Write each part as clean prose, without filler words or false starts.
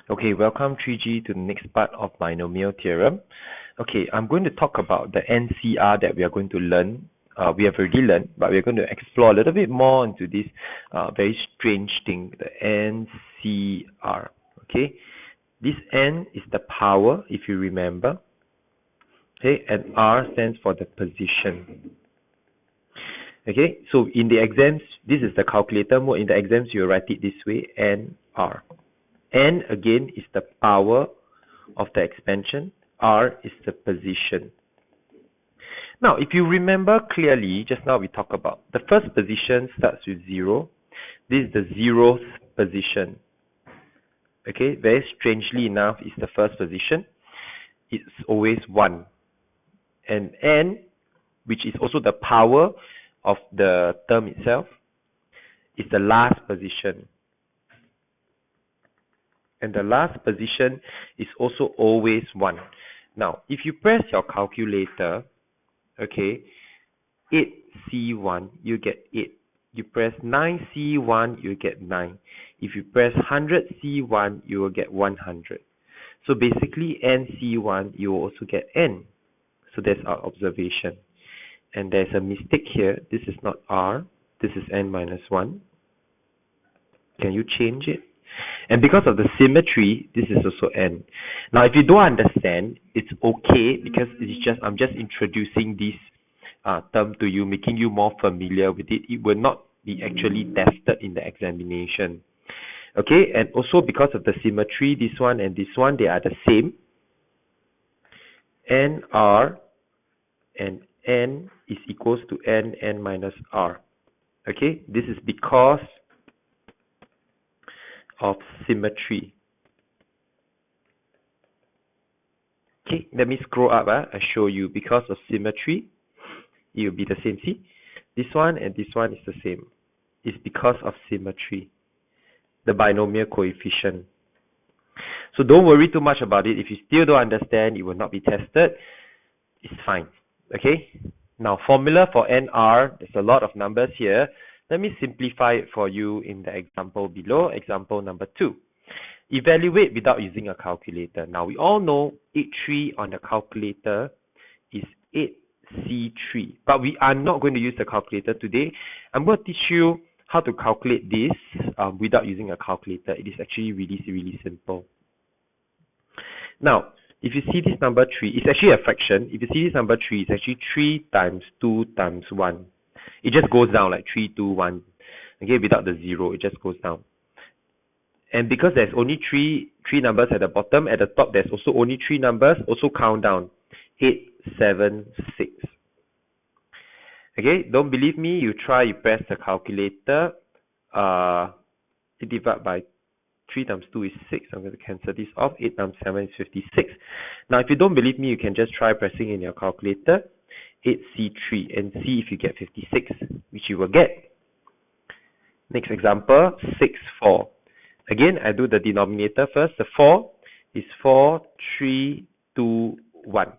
Okay, welcome 3G to the next part of binomial theorem. Okay, I'm going to talk about the NCR that we are going to learn. We have already learned, but we're going to explore a little bit more into this very strange thing, the NCR. Okay, this N is the power, if you remember. Okay, and R stands for the position. Okay, so in the exams, this is the calculator mode. In the exams, you write it this way, NR. N again is the power of the expansion. R is the position. Now, if you remember clearly, just now we talked about the first position starts with 0. This is the 0th position. Okay, very strangely enough, is the first position. It's always 1. And N, which is also the power of the term itself, is the last position. And the last position is also always 1. Now, if you press your calculator, okay, 8C1, you get 8. You press 9C1, you get 9. If you press 100C1, you will get 100. So basically, NC1, you will also get N. So that's our observation. And there's a mistake here. This is not R. This is N minus 1. Can you change it? And because of the symmetry, this is also N. Now, if you don't understand, it's okay because I'm just introducing this term to you, making you more familiar with it. It will not be actually tested in the examination. Okay, and also because of the symmetry, this one and this one, they are the same. NR and N is equals to N minus R. Okay, this is because of symmetry. Okay, let me scroll up. I show you. Because of symmetry, it will be the same. See, this one and this one is the same. It's because of symmetry, the binomial coefficient. So don't worry too much about it. If you still don't understand, it will not be tested. It's fine. Okay. Now, formula for NR. There's a lot of numbers here. Let me simplify it for you in the example below. Example number 2. Evaluate without using a calculator. Now, we all know 8-3 on the calculator is 8C3. But we are not going to use the calculator today. I'm going to teach you how to calculate this without using a calculator. It is actually really simple. Now, if you see this number 3, it's actually a fraction. If you see this number 3, it's actually 3 times 2 times 1. It just goes down like 3, 2, 1. Okay, without the 0, it just goes down. And because there's only three numbers at the bottom, at the top there's also only 3 numbers, also count down. 8, 7, 6. Okay, don't believe me, you press the calculator. It divide by 3 times 2 is 6. I'm going to cancel this off. 8 times 7 is 56. Now, if you don't believe me, you can just try pressing in your calculator 8C3 and see if you get 56, which you will get. Next example, 6, 4. Again, I do the denominator first. The 4 is 4, 3, 2, 1.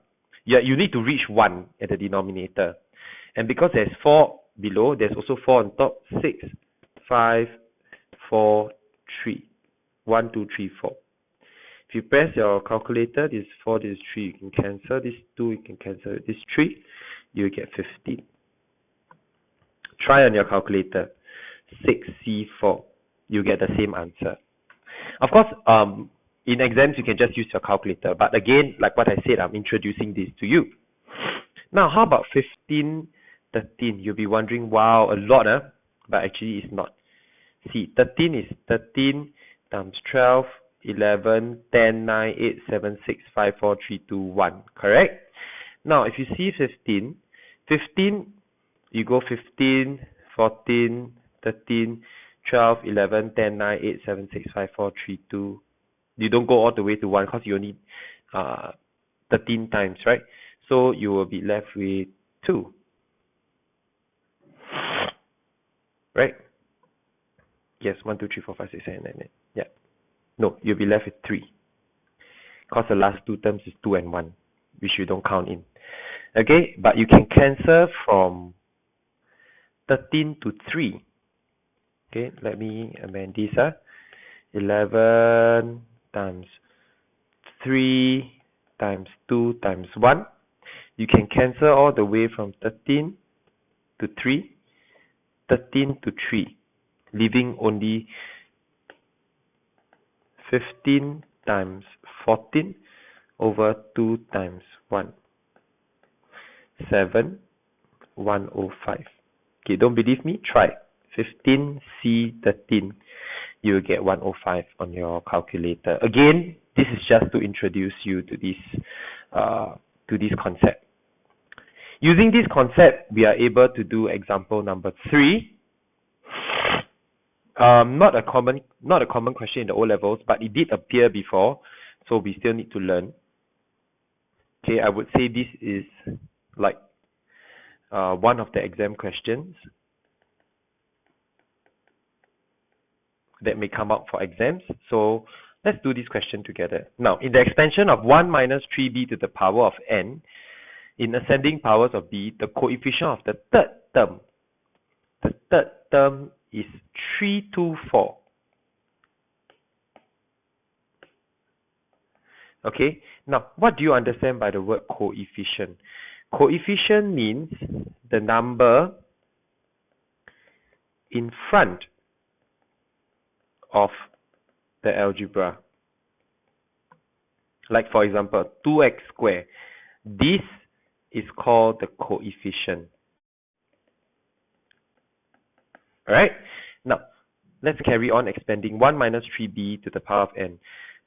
Yeah, you need to reach 1 at the denominator. And because there's 4 below, there's also 4 on top. 6, 5, 4, 3. 1, 2, 3, 4. If you press your calculator, this 4, this 3, you can cancel. This 2, you can cancel. This 3, you get 15. Try on your calculator. 6C4. You get the same answer. Of course, in exams, you can just use your calculator. But again, like what I said, I'm introducing this to you. Now, how about 15, 13? You'll be wondering, wow, a lot, huh? But actually, it's not. See, 13 is 13 times 12, 11, 10, 9, 8, 7, 6, 5, 4, 3, 2, 1. Correct? Now, if you see 15, you go 15, 14, 13, 12, 11, 10, 9, 8, 7, 6, 5, 4, 3, 2. You don't go all the way to 1 because you only 13 times, right? So you will be left with 2. Right? Yes, 1, 2, 3, 4, 5, 6, 7, 8, 9. Yeah. No, you'll be left with 3. Because the last 2 terms is 2 and 1, which you don't count in. Okay, but you can cancel from 13 to 3. Okay, let me amend this. 11, times 3 times 2 times 1. You can cancel all the way from 13 to 3, 13 to 3, leaving only 15 times 14 over 2 times 1. 7, 105. Okay, don't believe me? Try. 15C13. You will get 105 on your calculator. Again, this is just to introduce you to this concept. Using this concept, we are able to do example number 3. Not a common question in the O levels, but it did appear before, so we still need to learn. Okay, I would say this is like one of the exam questions that may come up for exams. So let's do this question together. Now, in the expansion of 1 minus 3b to the power of n, in ascending powers of b, the coefficient of the third term is 324. Okay, now what do you understand by the word coefficient? Coefficient means the number in front of the algebra. Like for example, 2x squared. This is called the coefficient. Alright, now let's carry on expanding 1 minus 3b to the power of n.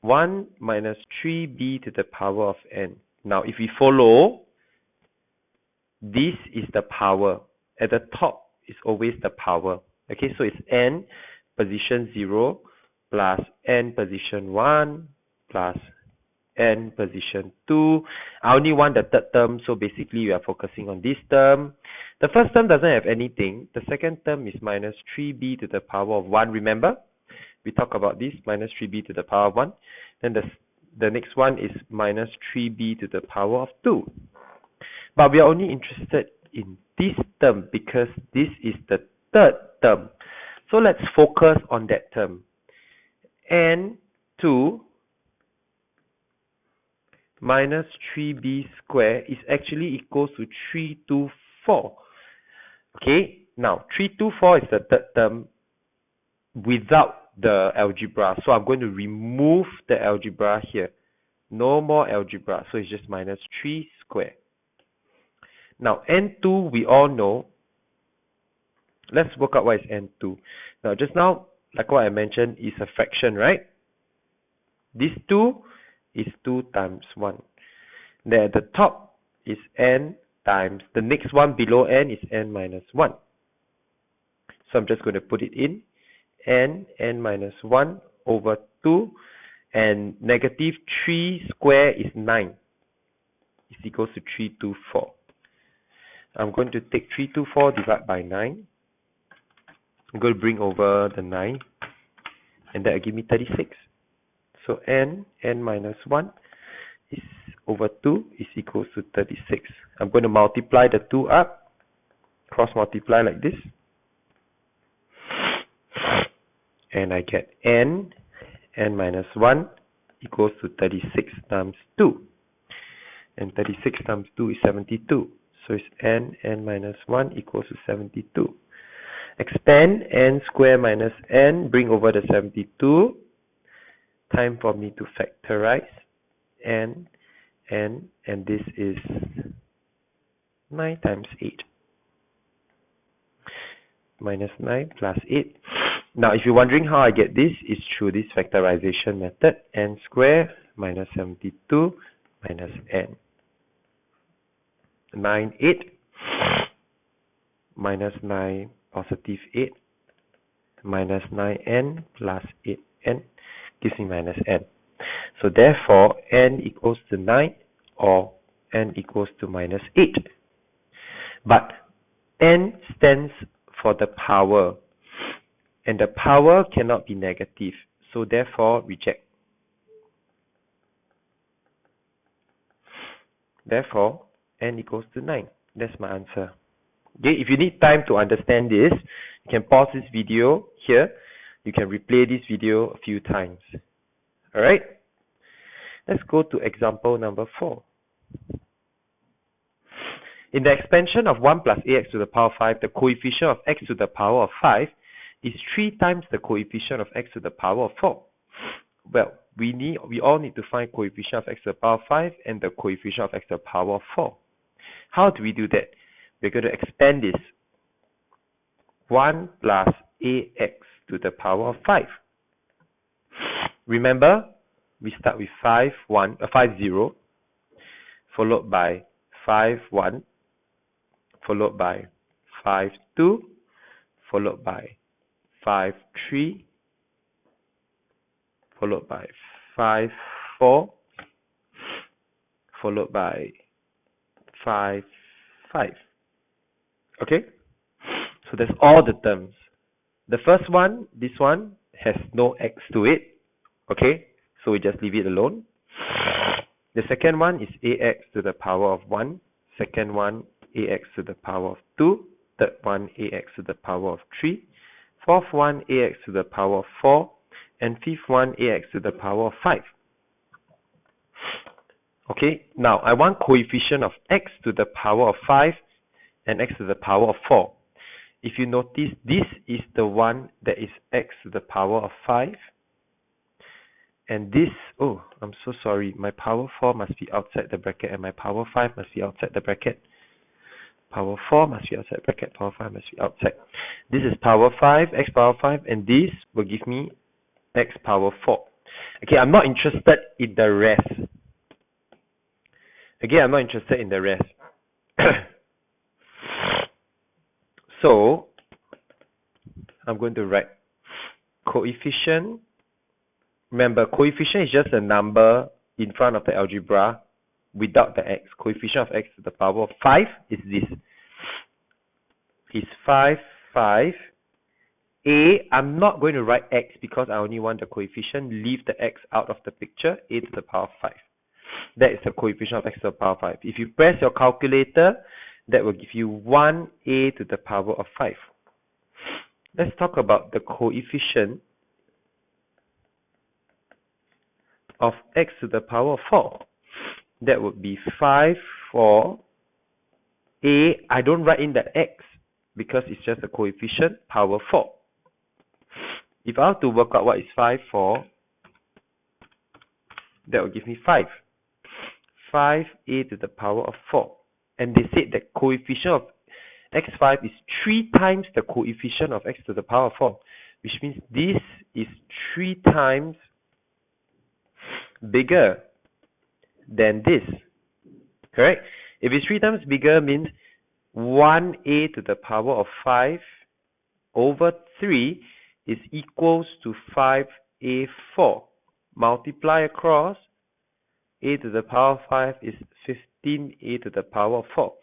1 minus 3b to the power of n. Now if we follow, this is the power. At the top is always the power. Okay, so it's n position 0 plus n position 1 plus n position 2. I only want the third term, so basically we are focusing on this term. The first term doesn't have anything. The second term is minus 3b to the power of 1. Remember? We talk about this, minus 3b to the power of 1. Then the next one is minus 3b to the power of 2. But we are only interested in this term because this is the third term. So let's focus on that term. n2 minus 3b squared is actually equals to 324. Okay, now 324 is the third term without the algebra. So I'm going to remove the algebra here. No more algebra. So it's just minus 3 squared. Now n2 we all know. Let's work out what is n2. Now just now, like what I mentioned, is a fraction, right? This 2 is 2 times 1. Then at the top is n times, the next one below n is n minus 1. So I'm just going to put it in. n minus 1 over 2, and negative 3 square is 9. Is equals to 324. I'm going to take 324 divided by 9. I'm going to bring over the 9, and that will give me 36. So n minus 1 is over 2 is equals to 36. I'm going to multiply the 2 up, cross multiply like this, and I get n minus 1 equals to 36 times 2. And 36 times 2 is 72. So it's n minus 1 equals to 72. Expand n square minus n, bring over the 72. Time for me to factorize n, and this is 9 times 8. Minus 9 plus 8. Now, if you're wondering how I get this, it's through this factorization method. N squared minus 72 minus n. 9, 8 minus 9 positive 8 minus 9n plus 8n gives me minus n. So therefore, n equals to 9 or n equals to minus 8. But n stands for the power, and the power cannot be negative. So therefore, reject. Therefore, n equals to 9. That's my answer. Okay, if you need time to understand this, you can pause this video here. You can replay this video a few times. Alright? Let's go to example number 4. In the expansion of 1 plus ax to the power 5, the coefficient of x to the power of 5 is 3 times the coefficient of x to the power of 4. Well, we all need to find coefficient of x to the power of 5 and the coefficient of x to the power of 4. How do we do that? We're going to expand this. 1 plus ax to the power of 5. Remember, we start with 5, 0, followed by 5, 1, followed by 5, 2, followed by 5, 3, followed by 5, 4, followed by 5, 5. Okay? So that's all the terms. The first one, this one, has no x to it. Okay? So we just leave it alone. The second one is ax to the power of 1. Second one, ax to the power of 2. Third one, ax to the power of 3. Fourth one, ax to the power of 4. And fifth one, ax to the power of 5. Okay, now I want coefficient of x to the power of 5 and x to the power of 4. If you notice, this is the one that is x to the power of 5. And this, oh, I'm so sorry, my power 4 must be outside the bracket and my power 5 must be outside the bracket. Power 4 must be outside bracket, power 5 must be outside. This is power 5, x power 5, and this will give me x power 4. Okay, I'm not interested in the rest. Again, I'm not interested in the rest. So, I'm going to write coefficient. Remember, coefficient is just a number in front of the algebra without the x. Coefficient of x to the power of 5 is this. It's 5, 5. I'm not going to write x because I only want the coefficient. Leave the x out of the picture. A to the power of 5. That is the coefficient of x to the power of 5. If you press your calculator, that will give you 1a to the power of 5. Let's talk about the coefficient of x to the power of 4. That would be 5, 4. I don't write in the x because it's just a coefficient, power 4. If I have to work out what is 5, 4, that will give me 5. 5a to the power of 4. And they said that coefficient of x5 is 3 times the coefficient of x to the power of 4, which means this is 3 times bigger than this. Correct? If it's 3 times bigger, means 1a to the power of 5 over 3 is equals to 5a4. Multiply across, a to the power of 5 is 15a to the power of 4.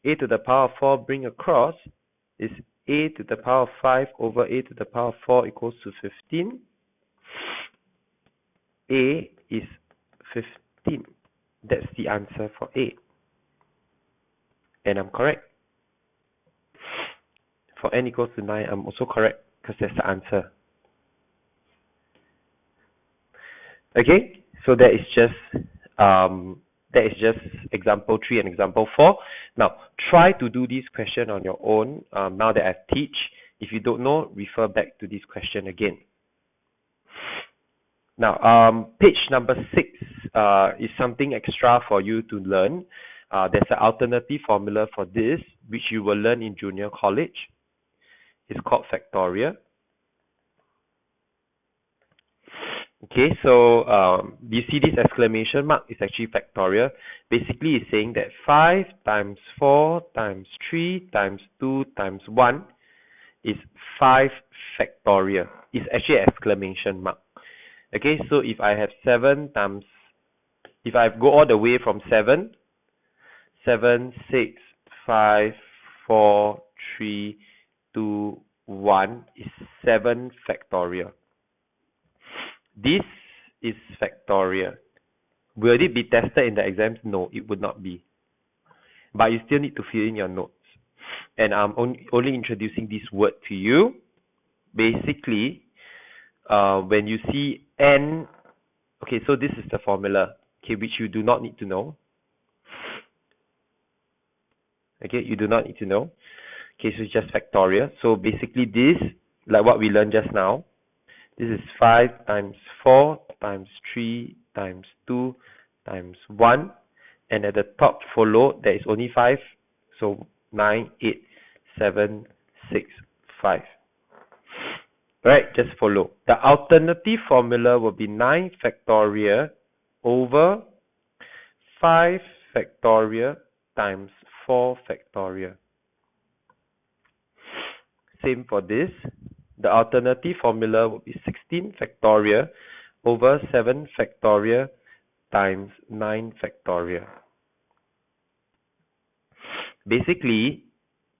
A to the power of 4 bring across is a to the power of 5 over a to the power of 4 equals to 15. A is 15. That's the answer for A. And I'm correct. For n equals to 9, I'm also correct because that's the answer. Okay, so that is just example 3 and example 4. Now, try to do this question on your own now that I've teach. If you don't know, refer back to this question again. Now, page number 6 is something extra for you to learn. There's an alternative formula for this, which you will learn in junior college. It's called factorial. Okay, so you see this exclamation mark is actually factorial. Basically, it's saying that 5 times 4 times 3 times 2 times 1 is 5 factorial. It's actually an exclamation mark. Okay, so if I have 7 times, if I go all the way from 7, 7, 6, 5, 4, 3, 2, 1 is 7 factorial. This is factorial. Will it be tested in the exams? No, it would not be. But you still need to fill in your notes. And I'm only introducing this word to you. Basically, when you see n, okay, so this is the formula. okay, which you do not need to know. Okay, you do not need to know. Okay, so it's just factorial. So basically this, like what we learned just now, this is 5 times 4 times 3 times 2 times 1. And at the top follow, there is only 5. So 9, 8, 7, 6, 5. Right, just follow. The alternative formula will be 9 factorial over 5 factorial times 4 factorial. Same for this. The alternative formula will be 16 factorial over 7 factorial times 9 factorial. Basically,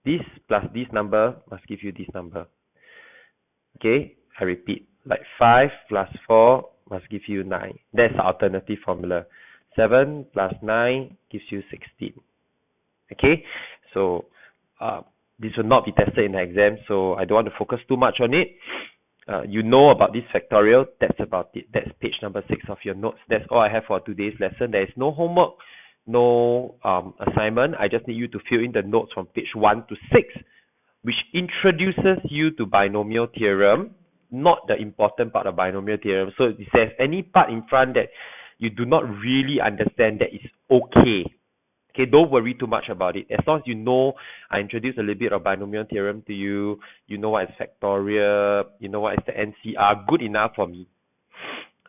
this plus this number must give you this number. Okay, I repeat, like 5 plus 4 must give you 9. That's the alternative formula. 7 plus 9 gives you 16. Okay, so this will not be tested in the exam, so I don't want to focus too much on it. You know about this factorial, that's about it. That's page number 6 of your notes. That's all I have for today's lesson. There is no homework, no assignment. I just need you to fill in the notes from page 1 to 6, which introduces you to binomial theorem, not the important part of binomial theorem. So if there's any part in front that you do not really understand, that is okay. Okay, don't worry too much about it. As long as you know, I introduced a little bit of binomial theorem to you, you know what is factorial, you know what is the NCR, good enough for me.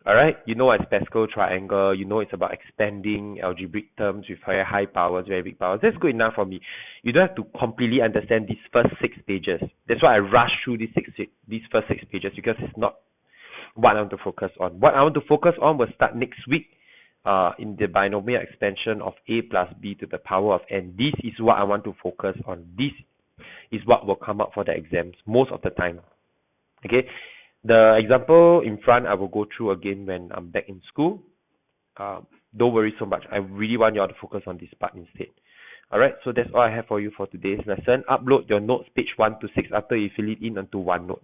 Alright, you know what is Pascal triangle, you know it's about expanding algebraic terms with very high powers, very big powers. That's good enough for me. You don't have to completely understand these first 6 pages. That's why I rush through these first 6 pages, because it's not what I want to focus on. What I want to focus on will start next week. In the binomial expansion of a plus b to the power of n. This is what I want to focus on. This is what will come up for the exams most of the time. Okay, the example in front I will go through again when I'm back in school. Don't worry so much. I really want you all to focus on this part instead. Alright, so that's all I have for you for today's lesson. Upload your notes page 1 to 6 after you fill it in onto OneNote.